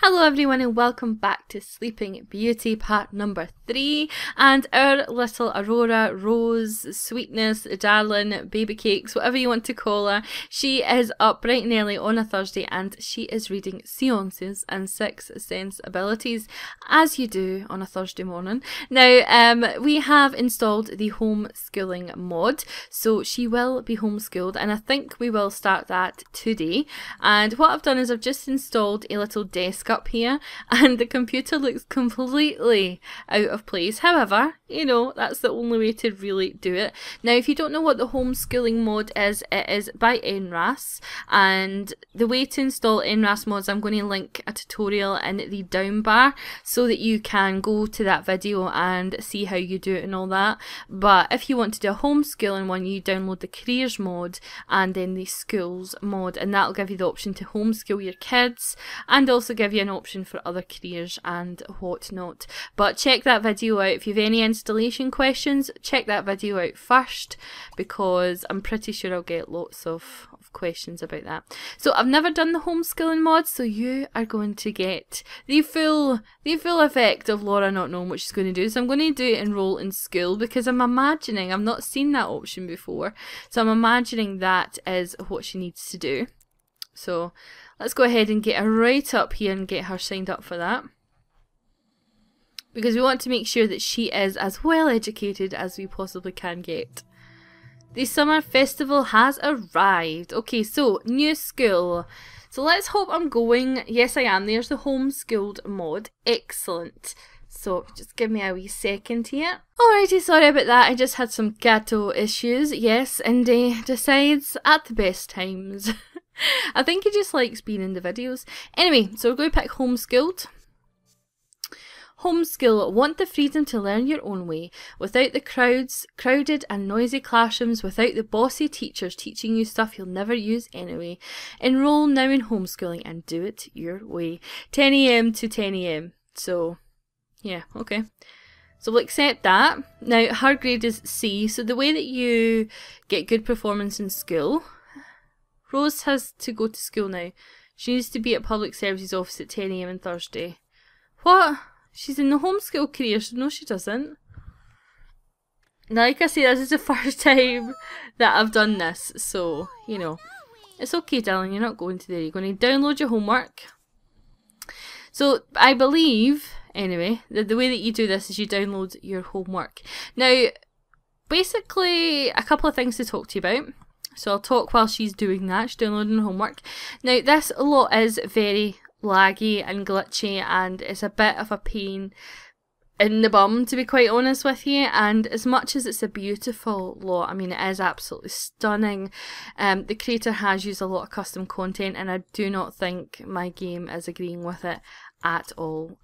Hello everyone and welcome back to Sleeping Beauty part number 3, and our little Aurora, Rose, Sweetness, Darling, Baby Cakes, whatever you want to call her, she is up bright and early on a Thursday and she is reading Seances and Sixth Sense Abilities, as you do on a Thursday morning. Now we have installed the homeschooling mod, so she will be homeschooled and I think we will start that today. And what I've done is I've just installed a little desk up here and the computer looks completely out of place. However, you know, that's the only way to really do it. Now if you don't know what the homeschooling mod is, it is by NRAS, and the way to install NRAS mods, I'm going to link a tutorial in the down bar so that you can go to that video and see how you do it and all that. But if you want to do a homeschooling one, you download the careers mod and then the schools mod, and that'll give you the option to homeschool your kids and also give you an option for other careers and whatnot. But check that video out. If you have any installation questions, check that video out first, because I'm pretty sure I'll get lots of questions about that. So I've never done the homeschooling mod, so you are going to get the full effect of Laura not knowing what she's going to do. So I'm going to do enroll in school, because I'm imagining, I've not seen that option before, so I'm imagining that is what she needs to do. So let's go ahead and get her right up here and get her signed up for that, because we want to make sure that she is as well educated as we possibly can get. The summer festival has arrived. Okay, so new school. So let's hope I'm going. Yes, I am. There's the homeschooled mod. Excellent. So just give me a wee second here. Alrighty, sorry about that. I just had some gato issues. Yes, Indy decides at the best times. I think he just likes being in the videos. Anyway, so we're going to pick homeschooled. Homeschool. Want the freedom to learn your own way, without the crowded and noisy classrooms, without the bossy teachers teaching you stuff you'll never use anyway. Enroll now in homeschooling and do it your way. 10 AM to 10 AM. So, yeah, okay. So we'll accept that. Now, her grade is C, so the way that you get good performance in school, Rose has to go to school now. She needs to be at Public Services Office at 10 AM on Thursday. What? She's in the homeschool career, so no she doesn't. Now, like I say, this is the first time that I've done this, so, you know. It's okay, darling, you're not going to there. You're going to download your homework. So, I believe, anyway, the way that you do this is you download your homework. Now, basically, a couple of things to talk to you about. So, I'll talk while she's doing that. She's downloading her homework. Now, this lot is very laggy and glitchy, and it's a bit of a pain in the bum, to be quite honest with you. And as much as it's a beautiful lot, I mean, it is absolutely stunning. The creator has used a lot of custom content, and I do not think my game is agreeing with it at all.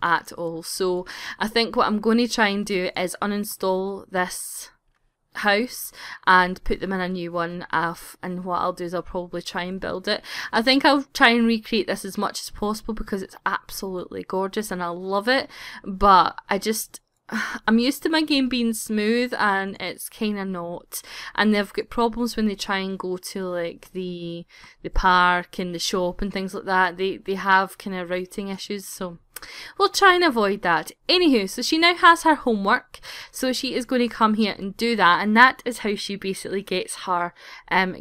So I think what I'm going to try and do is uninstall this house and put them in a new one off, and what I'll do is I'll probably try and build it. I think I'll try and recreate this as much as possible, because it's absolutely gorgeous and I love it, but I'm used to my game being smooth and it's kind of not, and they've got problems when they try and go to like the park and the shop and things like that. They have kind of routing issues, so we'll try and avoid that. Anywho, so she now has her homework, so she is going to come here and do that, and that is how she basically gets her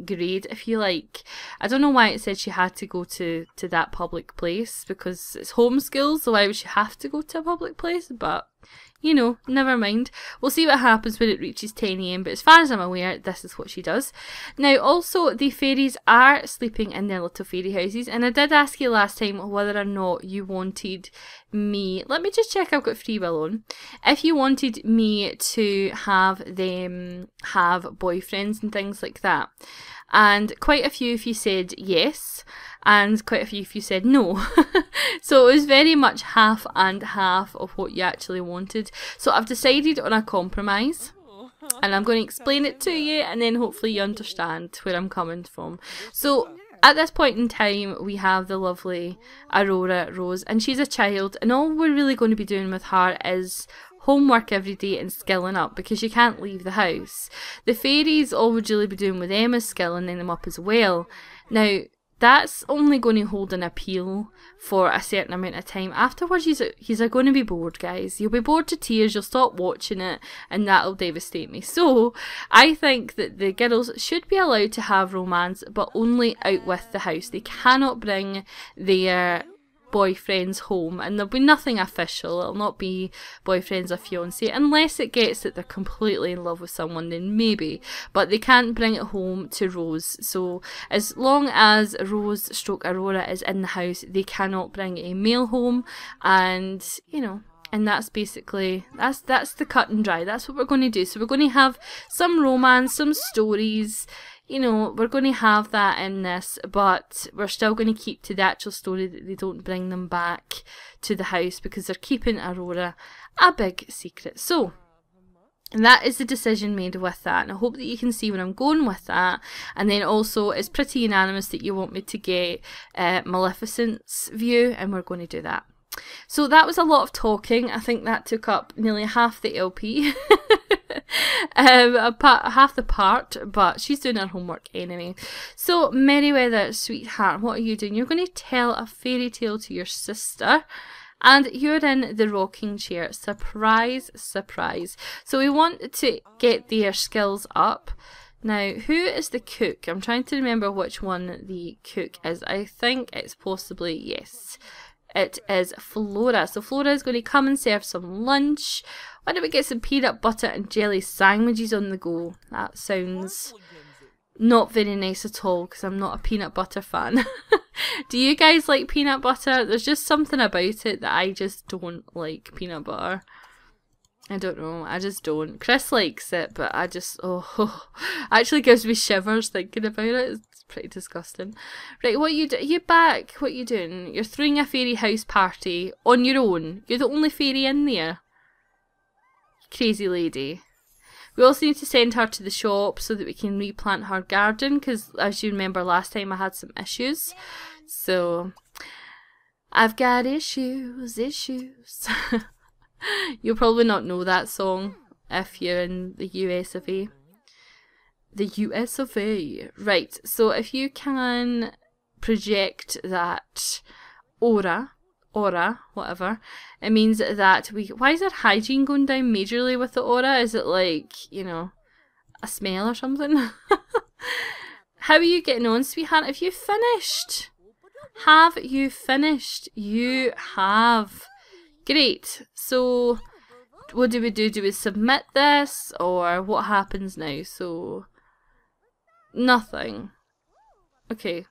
grade, if you like. I don't know why it said she had to go to that public place, because it's homeschool, so why would she have to go to a public place? But you know, never mind. We'll see what happens when it reaches 10 AM, but as far as I'm aware, this is what she does. Now, also, the fairies are sleeping in their little fairy houses, and I did ask you last time whether or not you wanted me, let me just check I've got free will on, if you wanted me to have them have boyfriends and things like that. And quite a few of you said yes, and quite a few of you said no. So it was very much half and half of what you actually wanted. So I've decided on a compromise, and I'm going to explain it to you, and then hopefully you understand where I'm coming from. So at this point in time, we have the lovely Aurora Rose, and she's a child, and all we're really going to be doing with her is homework every day and skilling up, because you can't leave the house. The fairies, all we'd really be doing with them is skilling them up as well. Now, that's only going to hold an appeal for a certain amount of time. Afterwards, he's going to be bored, guys. You'll be bored to tears, you'll stop watching it, and that'll devastate me. So, I think that the girls should be allowed to have romance, but only out with the house. They cannot bring their boyfriends home, and there'll be nothing official. It'll not be boyfriends or fiancé, unless it gets that they're completely in love with someone, then maybe, but they can't bring it home to Rose. So as long as Rose stroke Aurora is in the house, they cannot bring a male home, and you know, and that's basically, that's the cut and dry. That's what we're going to do. So we're going to have some romance, some stories, you know, we're going to have that in this, but we're still going to keep to the actual story, that they don't bring them back to the house because they're keeping Aurora a big secret. So, that is the decision made with that, and I hope that you can see where I'm going with that. And then also, it's pretty unanimous that you want me to get Maleficent's view, and we're going to do that. So that was a lot of talking. I think that took up nearly half the LP. Half the part, but she's doing her homework anyway. So, Merryweather, sweetheart, what are you doing? You're going to tell a fairy tale to your sister, and you're in the rocking chair. Surprise, surprise. So we want to get their skills up. Now, who is the cook? I'm trying to remember which one the cook is. I think it's possibly, yes, it is Flora. So Flora is going to come and serve some lunch. Why don't we get some peanut butter and jelly sandwiches on the go? That sounds not very nice at all, because I'm not a peanut butter fan. Do you guys like peanut butter? There's just something about it that I just don't like, peanut butter. I don't know, I just don't. Chris likes it, but I just, actually gives me shivers thinking about it. It's pretty disgusting. Right, what you do? You back? What you doing? You're throwing a fairy house party on your own. You're the only fairy in there. Crazy lady. We also need to send her to the shop so that we can replant her garden, because as you remember last time I had some issues. So, I've got issues. You'll probably not know that song if you're in the US of A. The US of A. Right, so if you can project that aura, whatever, it means that we... Why is our hygiene going down majorly with the aura? Is it like, you know, a smell or something? How are you getting on, sweetheart? Have you finished? Have you finished? You have. Great. So, what do we do? Do we submit this? Or what happens now? So, nothing. Okay.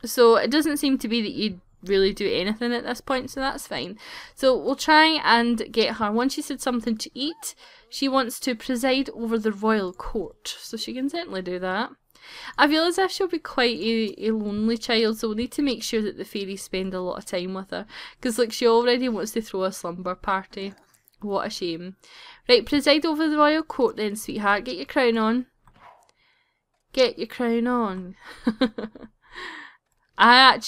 So, it doesn't seem to be that you really do anything at this point, so that's fine. So, we'll try and get her. Once she said something to eat, she wants to preside over the royal court. So, she can certainly do that. I feel as if she'll be quite a lonely child, so we'll need to make sure that the fairies spend a lot of time with her. Because, like, she already wants to throw a slumber party. What a shame. Right, preside over the royal court then, sweetheart. Get your crown on. Get your crown on. I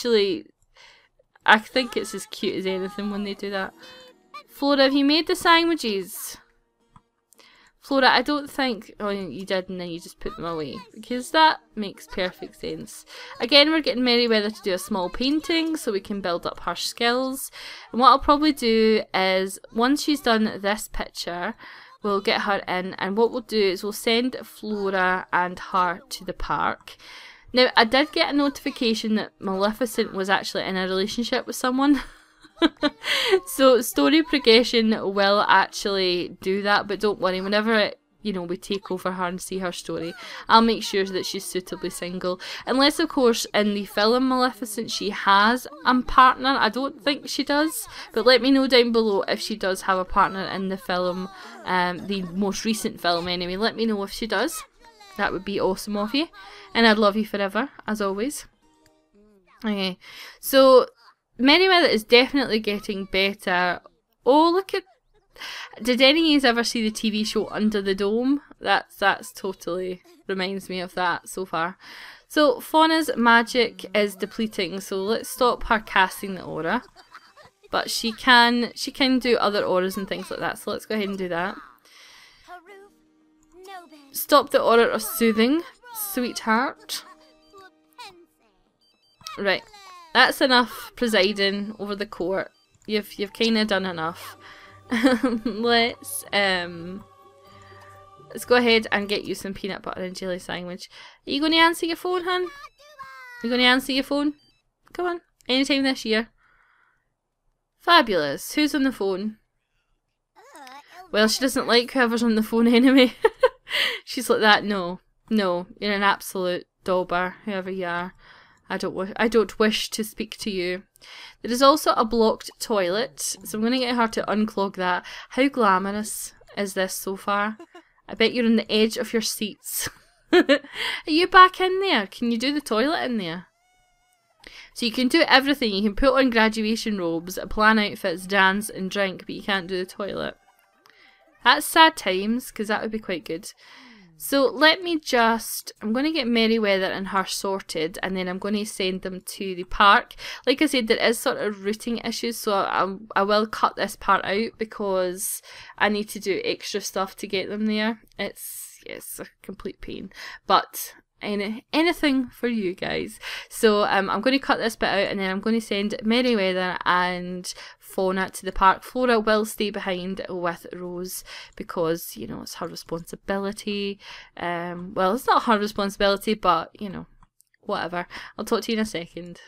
think it's as cute as anything when they do that. Flora, have you made the sandwiches? Flora, I don't think... Oh, you did, and then you just put them away. Because that makes perfect sense. Again, we're getting Merryweather to do a small painting so we can build up her skills. And what I'll probably do is, once she's done this picture, we'll get her in. And what we'll do is we'll send Flora and her to the park. Now, I did get a notification that Maleficent was actually in a relationship with someone. So story progression will actually do that, but don't worry, whenever we take over her and see her story, I'll make sure that she's suitably single. Unless, of course, in the film Maleficent she has a partner. I don't think she does, but let me know down below if she does have a partner in the film, the most recent film anyway. Let me know if she does. That would be awesome of you, and I'd love you forever, as always. Okay, so Merryweather is definitely getting better. Oh, look at... Did any of you ever see the TV show Under the Dome? That's totally reminds me of that so far. So, Fauna's magic is depleting, so let's stop her casting the aura. But she can do other auras and things like that, so let's go ahead and do that. Stop the aura of soothing, sweetheart. Right. That's enough presiding over the court. You've kind of done enough. Let's go ahead and get you some peanut butter and jelly sandwich. Are you going to answer your phone, hun? Are you going to answer your phone? Come on. Anytime this year. Fabulous. Who's on the phone? Well, she doesn't like whoever's on the phone anyway. She's like that. No. No. You're an absolute dauber, whoever you are. I don't wish to speak to you. There is also a blocked toilet, so I'm going to get her to unclog that. How glamorous is this so far? I bet you're on the edge of your seats. Are you back in there? Can you do the toilet in there? So you can do everything. You can put on graduation robes, plan outfits, dance and drink, but you can't do the toilet. That's sad times, because that would be quite good. So let me I'm going to get Merryweather and her sorted, and then I'm going to send them to the park. Like I said, there is sort of routing issues, so I will cut this part out because I need to do extra stuff to get them there. It's a complete pain, but anything for you guys. So I'm going to cut this bit out, and then I'm going to send Merryweather and Fauna to the park. Flora will stay behind with Rose because, you know, it's her responsibility. Well, it's not her responsibility, but, you know, whatever. I'll talk to you in a second.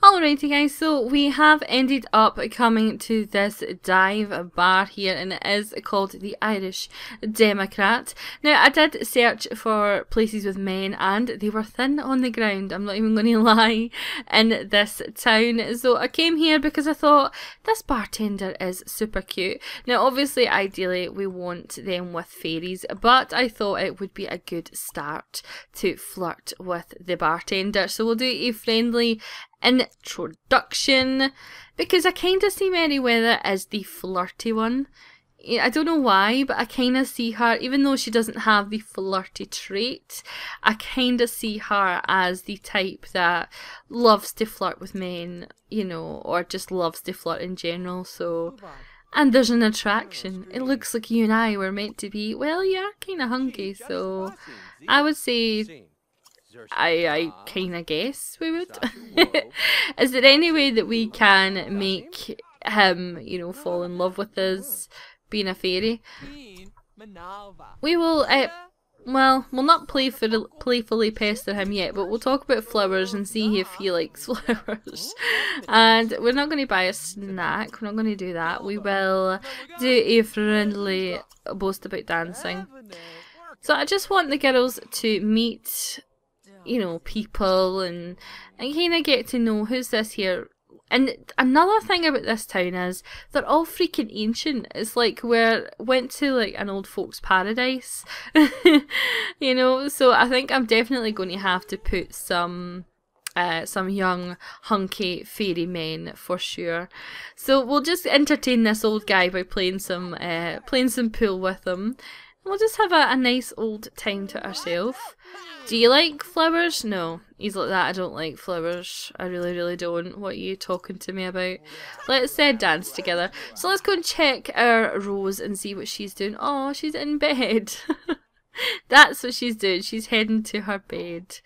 Alrighty guys, so we have ended up coming to this dive bar here, and it is called the Irish Democrat. Now I did search for places with men and they were thin on the ground, I'm not even going to lie, in this town. So I came here because I thought this bartender is super cute. Now obviously ideally we want them with fairies, but I thought it would be a good start to flirt with the bartender. So we'll do a friendly introduction because I kind of see Merryweather as the flirty one. I don't know why, but I kind of see her, even though she doesn't have the flirty trait, I kind of see her as the type that loves to flirt with men, you know, or just loves to flirt in general. So, and there's an attraction. It looks like you and I were meant to be, well, yeah, kind of hunky, so I would say I kind of guess we would. Is there any way that we can make him, you know, fall in love with us being a fairy? We will, well, we'll not playfully pester him yet, but we'll talk about flowers and see if he likes flowers. And we're not going to buy a snack, we're not going to do that. We will do a friendly boast about dancing. So I just want the girls to meet, you know, people and kind of get to know who's this here. And another thing about this town is they're all freaking ancient. It's like went to like an old folks paradise, you know. So I think I'm definitely going to have to put some young hunky fairy men for sure. So we'll just entertain this old guy by playing some pool with him. We'll just have a nice old time to ourselves. Do you like flowers? No. He's like that. I don't like flowers. I really, really don't. What are you talking to me about? Let's dance together. So let's go and check our Rose and see what she's doing. Oh, she's in bed. That's what she's doing. She's heading to her bed.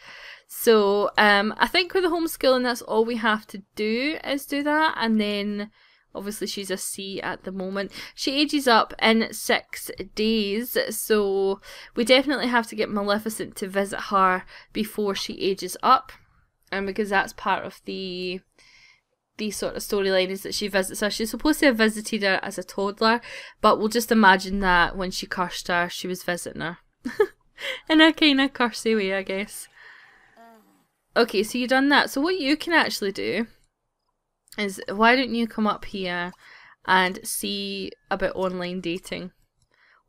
So I think with the homeschooling, that's all we have to do is do that, and then obviously she's a C at the moment. She ages up in 6 days, so we definitely have to get Maleficent to visit her before she ages up, and because that's part of the sort of storyline is that she visits her. She's supposed to have visited her as a toddler, but we'll just imagine that when she cursed her, she was visiting her. In a kind of cursey way, I guess. Okay, so you've done that. So what you can actually do is, why don't you come up here and see about online dating?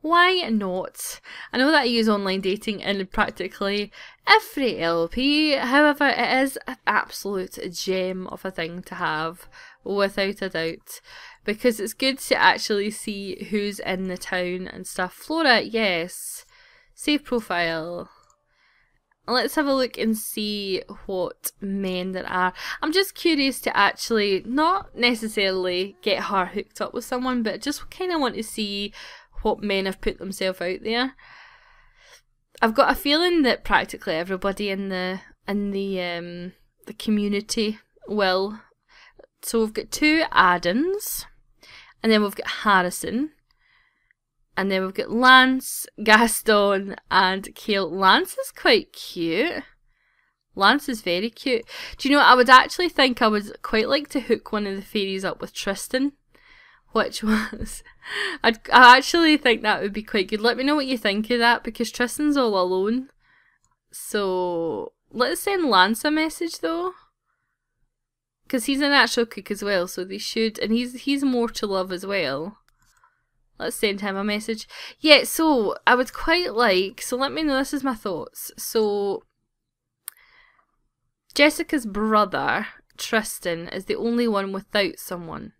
Why not? I know that I use online dating in practically every LP, however it is an absolute gem of a thing to have, without a doubt, because it's good to actually see who's in the town and stuff. Flora, yes. Save profile. Let's have a look and see what men there are. I'm just curious to actually not necessarily get her hooked up with someone, but just kind of want to see what men have put themselves out there. I've got a feeling that practically everybody in the the community will. So we've got 2 add-ins, and then we've got Harrison, and then we've got Lance, Gaston, and Kale. Lance is quite cute. Lance is very cute. Do you know what? I would actually think I would quite like to hook one of the fairies up with Tristan, which was... I actually think that would be quite good. Let me know what you think of that, because Tristan's all alone. So let's send Lance a message though, because he's an actual cook as well, so they should, and he's more to love as well. Let's send him a message. Yeah, so I would quite like, so let me know, this is my thoughts. So Jessica's brother, Tristan, is the only one without someone.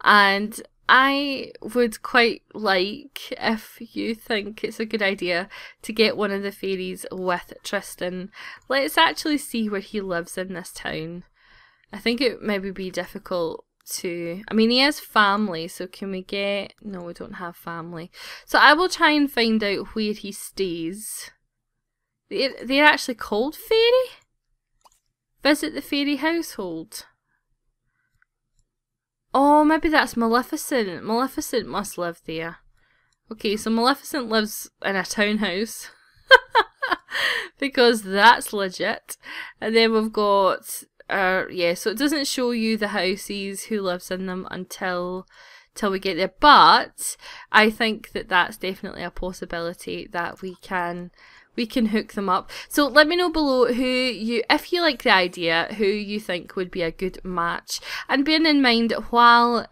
And I would quite like, if you think it's a good idea, to get one of the fairies with Tristan. Let's actually see where he lives in this town. I think it maybe be difficult to... I mean, he has family, so can we get... No, we don't have family. So I will try and find out where he stays. They're actually called fairy? Visit the fairy household. Oh, maybe that's Maleficent. Maleficent must live there. Okay, so Maleficent lives in a townhouse. Because that's legit. And then we've got... yeah, so it doesn't show you the houses, who lives in them, until we get there. But I think that that's definitely a possibility that we can hook them up. So let me know below who you, if you like the idea, who you think would be a good match. And bearing in mind, while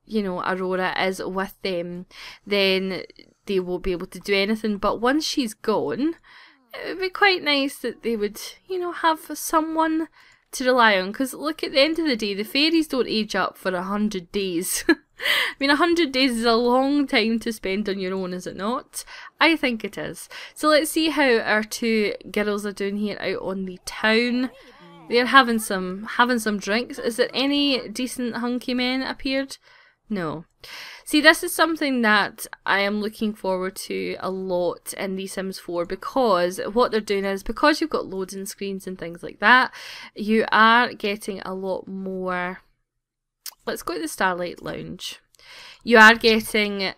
you know, Aurora is with them, then they won't be able to do anything. But once she's gone, it would be quite nice that they would, you know, have someone to rely on. Because look, at the end of the day, the fairies don't age up for 100 days. I mean, 100 days is a long time to spend on your own, is it not? I think it is. So let's see how our 2 girls are doing here out on the town. They're having some drinks. Is there any decent hunky men appeared? No. See, this is something that I am looking forward to a lot in The Sims 4, because what they're doing is, because you've got loading screens and things like that, you are getting a lot more... Let's go to the Starlight Lounge. You are getting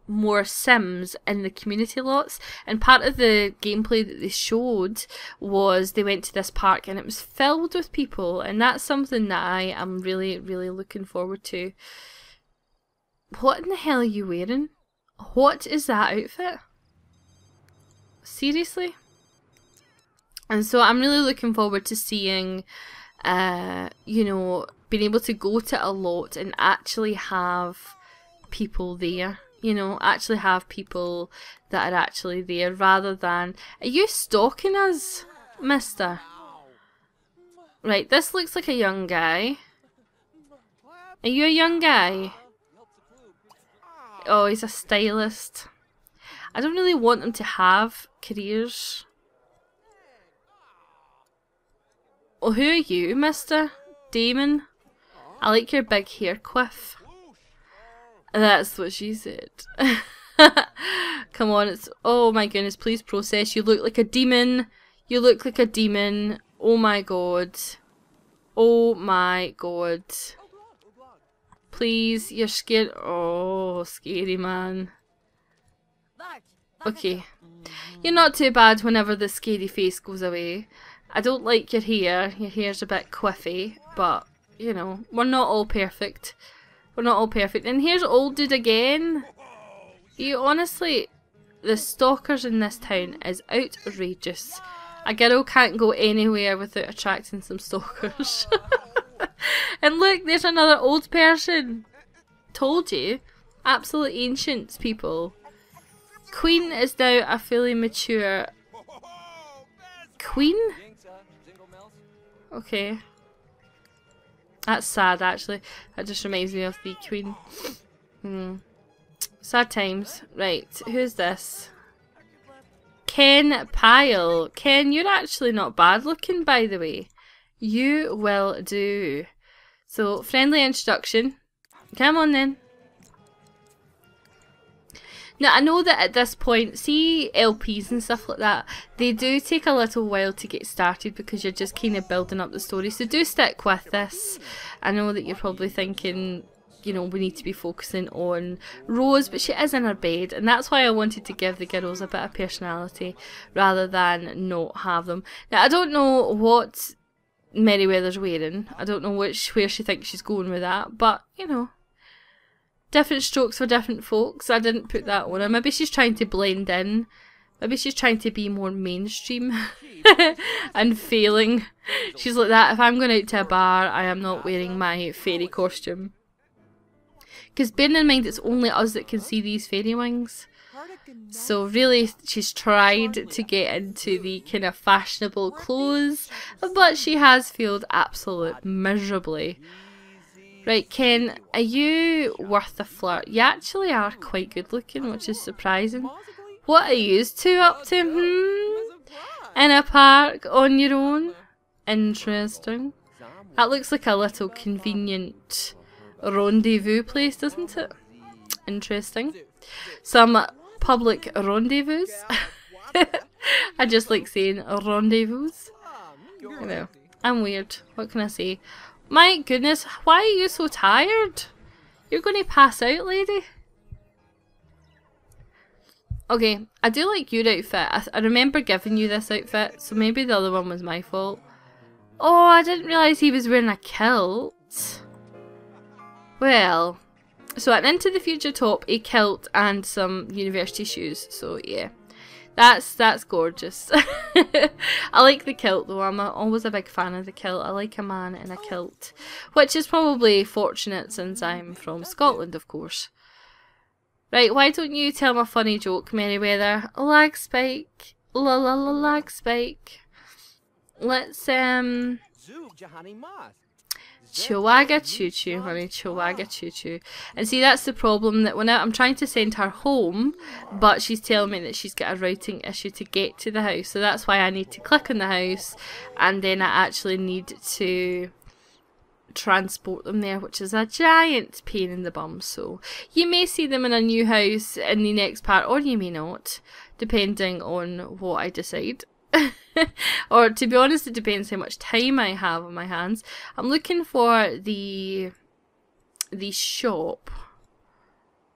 more Sims in the community lots, and part of the gameplay that they showed was they went to this park and it was filled with people, and that's something that I am really, really looking forward to. What in the hell are you wearing? What is that outfit? Seriously? And so I'm really looking forward to seeing, you know, being able to go to a lot and actually have people there. You know, actually have people that are actually there, rather than... Are you stalking us, mister? Right, this looks like a young guy. Are you a young guy? Oh, he's a stylist. I don't really want them to have careers. Oh, who are you, mister? Damon? I like your big hair quiff. That's what she said. Come on, it's... Oh my goodness, please process. You look like a demon. You look like a demon. Oh my god. Oh my god. Please, you're scared. Oh, scary man. Okay. You're not too bad whenever the scary face goes away. I don't like your hair. Your hair's a bit quiffy, but, you know, we're not all perfect. We're not all perfect. And here's old dude again. You honestly, the stalkers in this town is outrageous. A girl can't go anywhere without attracting some stalkers. And look, there's another old person. Told you. Absolute ancients, people. Queen is now a fully mature... Queen? Okay. That's sad, actually. That just reminds me of the Queen. Sad times. Right, who's this? Ken Pyle. Ken, you're actually not bad looking, by the way. You will do. So, friendly introduction. Come on then. Now, I know that at this point, see LPs and stuff like that, they do take a little while to get started because you're just kind of building up the story. So do stick with this. I know that you're probably thinking, you know, we need to be focusing on Rose, but she is in her bed, and that's why I wanted to give the girls a bit of personality rather than not have them. Now, I don't know what Merryweather's wearing. I don't know where she thinks she's going with that, but, you know, different strokes for different folks. I didn't put that on her. Maybe she's trying to blend in. Maybe she's trying to be more mainstream and failing. She's like that. If I'm going out to a bar, I am not wearing my fairy costume. Because bearing in mind it's only us that can see these fairy wings. So really she's tried to get into the kind of fashionable clothes, but she has failed absolutely miserably. Right, Ken, are you worth the flirt? You actually are quite good looking, which is surprising. What are you two up to? In a park on your own? Interesting. That looks like a little convenient rendezvous place, doesn't it? Interesting. Some public rendezvous. I just like saying rendezvous. You know, I'm weird. What can I say? My goodness, why are you so tired? You're going to pass out, lady. Okay, I do like your outfit. I remember giving you this outfit, so maybe the other one was my fault. Oh, I didn't realise he was wearing a kilt. Well, so an Into the Future top, a kilt, and some university shoes. So yeah, that's gorgeous. I like the kilt though. I'm always a big fan of the kilt. I like a man in a kilt, which is probably fortunate since I'm from Scotland, of course. Right, why don't you tell me a funny joke, Merryweather? Lag spike, la la la lag spike. Let's Chihuahua choo choo, honey, Chihuahua choo choo. And see, that's the problem, that when I'm trying to send her home, but she's telling me that she's got a routing issue to get to the house. So that's why I need to click on the house, and then I actually need to transport them there, which is a giant pain in the bum. So you may see them in a new house in the next part, or you may not, depending on what I decide. Or to be honest, it depends how much time I have on my hands. I'm looking for the shop.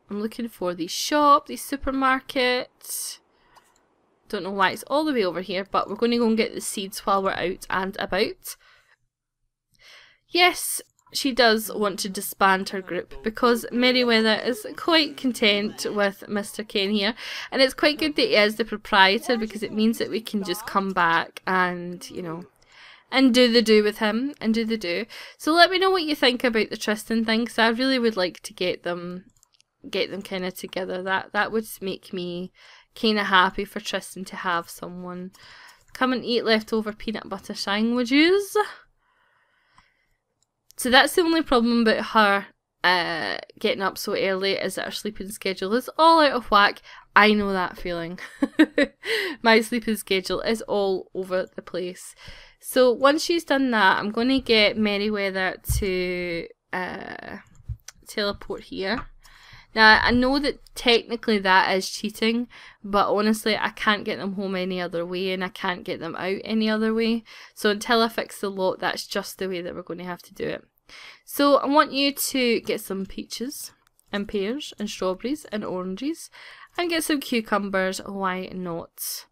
I'm looking for the shop, the supermarket. Don't know why it's all the way over here, but we're going to go and get the seeds while we're out and about. Yes, she does want to disband her group because Merryweather is quite content with Mr. Ken here, and it's quite good that he is the proprietor because it means that we can just come back and, you know, and do the do with him and do the do. So let me know what you think about the Tristan thing, because I really would like to get them kind of together. That would make me kind of happy for Tristan to have someone. Come and eat leftover peanut butter sandwiches. So that's the only problem about her getting up so early, is that her sleeping schedule is all out of whack. I know that feeling. My sleeping schedule is all over the place. So once she's done that, I'm going to get Merryweather to teleport here. Now, I know that technically that is cheating, but honestly, I can't get them home any other way, and I can't get them out any other way. So until I fix the lot, that's just the way that we're going to have to do it. So I want you to get some peaches, and pears, and strawberries, and oranges, and get some cucumbers, why not?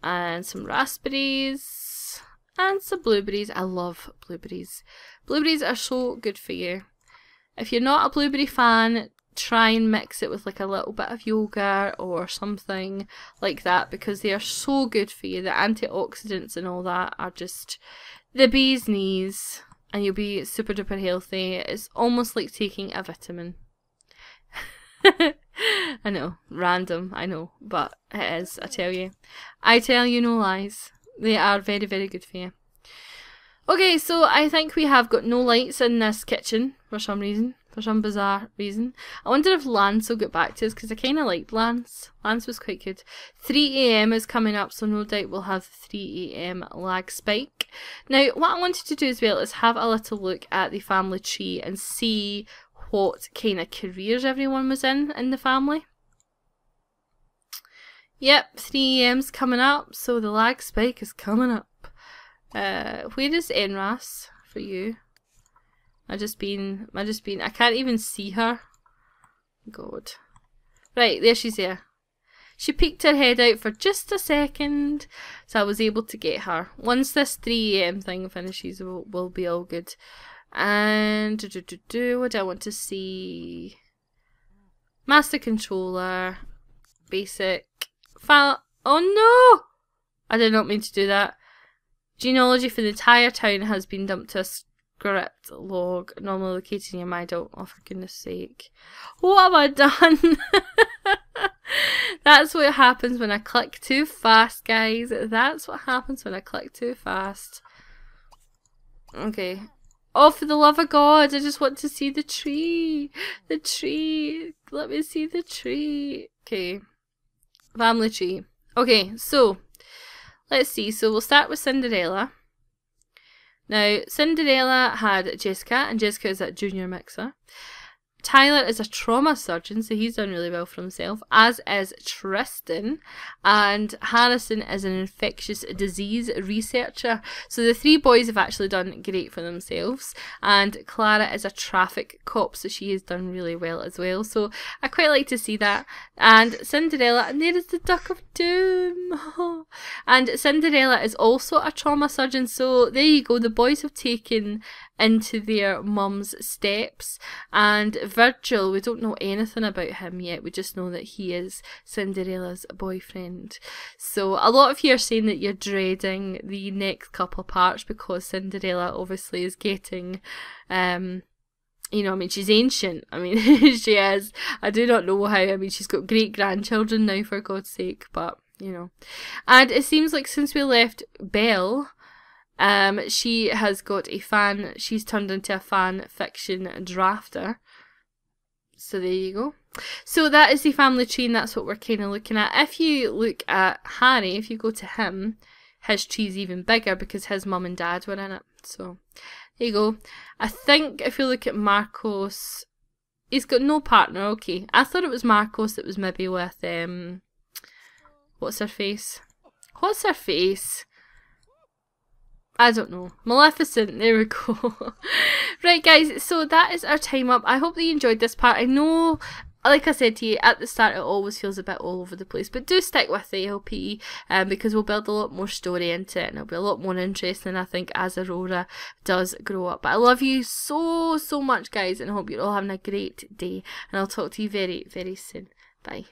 And some raspberries, and some blueberries. I love blueberries. Blueberries are so good for you. If you're not a blueberry fan, try and mix it with like a little bit of yogurt or something like that, because they are so good for you. The antioxidants and all that are just the bee's knees, and you'll be super duper healthy. It's almost like taking a vitamin. I know, random, I know, but it is, I tell you. I tell you no lies. They are very, very good for you. Okay, so I think we have got no lights in this kitchen for some reason. For some bizarre reason. I wonder if Lance will get back to us, because I kind of liked Lance. Lance was quite good. 3 AM is coming up, so no doubt we'll have 3 AM lag spike. Now, what I wanted to do as well is have a little look at the family tree and see what kind of careers everyone was in the family. Yep, 3 AM's coming up, so the lag spike is coming up. Where is Enras for you? I can't even see her. God. Right, there she's there. She peeked her head out for just a second, so I was able to get her. Once this 3 AM thing finishes, we'll be all good. And what do I want to see? Master controller, basic, file. Oh no! I did not mean to do that. Genealogy for the entire town has been dumped to a script log, normally located in your MyDalt. Oh, for goodness sake. What have I done? That's what happens when I click too fast, guys. That's what happens when I click too fast. Okay. Oh, for the love of God, I just want to see the tree. The tree. Let me see the tree. Okay. Family tree. Okay, so let's see. So we'll start with Cinderella. Now, Cinderella had Jessica, and Jessica is at junior mixer. Tyler is a trauma surgeon, so he's done really well for himself, as is Tristan, and Harrison is an infectious disease researcher. So the 3 boys have actually done great for themselves, and Clara is a traffic cop, so she has done really well as well. So I quite like to see that. And Cinderella, and there is the Duck of Doom. And Cinderella is also a trauma surgeon, so there you go. The boys have taken into their mum's steps. And Virgil, we don't know anything about him yet, we just know that he is Cinderella's boyfriend. So a lot of you are saying that you're dreading the next couple parts because Cinderella obviously is getting you know, I mean, she's ancient. I mean, she is. I do not know how. I mean, she's got great-grandchildren now, for God's sake, but, you know. And it seems like since we left Belle, she has got a fan, she's turned into a fan fiction drafter. So there you go. So that is the family tree, and that's what we're kind of looking at. If you look at Harry, if you go to him, his tree's even bigger because his mum and dad were in it. So there you go. I think if you look at Marcos, he's got no partner. Okay, I thought it was Marcos that was maybe with, what's her face? What's her face? I don't know. Maleficent, there we go. Right guys, so that is our time up. I hope that you enjoyed this part. I know, like I said to you, at the start it always feels a bit all over the place, but do stick with the LP because we'll build a lot more story into it and it'll be a lot more interesting, I think, as Aurora does grow up. But I love you so much guys, and I hope you're all having a great day, and I'll talk to you very, very soon. Bye.